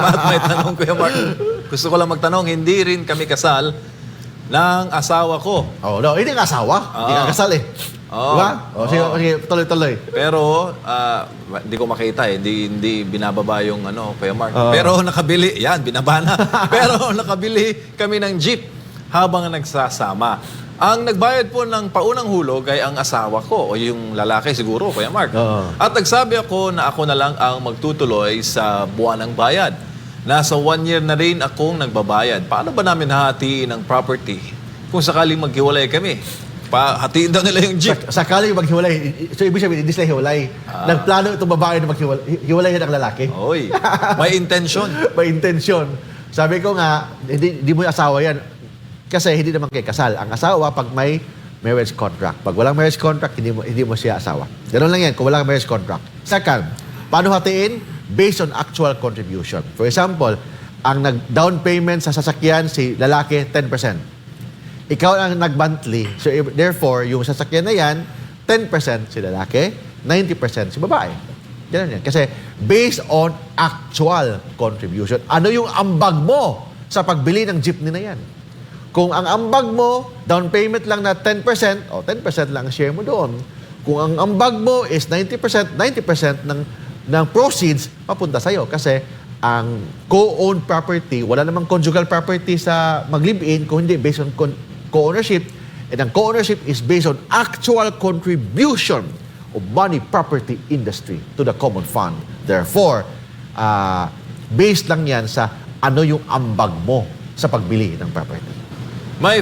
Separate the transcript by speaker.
Speaker 1: At may tanong, Kuya Mark. Gusto ko lang magtanong, hindi rin kami kasal ng asawa ko.
Speaker 2: Oh, no, hindi ka asawa. Hindi ka kasal eh.
Speaker 1: Oo.
Speaker 2: Diba? Sige, sige, tuloy-tuloy.
Speaker 1: Pero, hindi ko makita eh. Hindi binababa yung Kuya Mark. Pero nakabili, yan, binaba na. Pero nakabili kami ng jeep habang nagsasama. Ang nagbayad po ng paunang hulog ay ang asawa ko o yung lalaki siguro, Kuya Mark. At nagsabi ako na ako na lang ang magtutuloy sa buwan ng bayad. Nasa 1 year na rin akong nagbabayad. Paano ba namin hahatiin ang property kung sakaling maghiwalay kami? Hatiin daw nila yung jeep.
Speaker 2: Sakaling maghiwalay, so ibig sabihin, hindi sila hiwalay. Nagplano itong babae na maghiwalay. Hiwalay yan ang lalaki.
Speaker 1: Oy, may intention.
Speaker 2: May intensyon. Sabi ko nga, hindi mo yung asawa yan. Kasi hindi naman kayo kasal. Ang asawa, pag may marriage contract. Pag walang marriage contract, hindi mo siya asawa. Ganun lang yan, kung walang marriage contract. Second, paano hatiin? Based on actual contribution. For example, ang nag-down payment sa sasakyan, si lalaki, 10%. Ikaw ang nag-monthly. So, therefore, yung sasakyan na yan, 10% si lalaki, 90% si babae. Ganun yan. Kasi based on actual contribution. Ano yung ambag mo sa pagbili ng jeepney na yan? Kung ang ambag mo, down payment lang na 10%, o 10% lang ang share mo doon. Kung ang ambag mo is 90%, 90% ng proceeds papunta sa'yo. Kasi ang co-owned property, wala namang conjugal property sa mag-live-in kung hindi based on co-ownership. And ang co-ownership is based on actual contribution of money property industry to the common fund. Therefore, based lang yan sa ano yung ambag mo sa pagbili ng property.
Speaker 1: May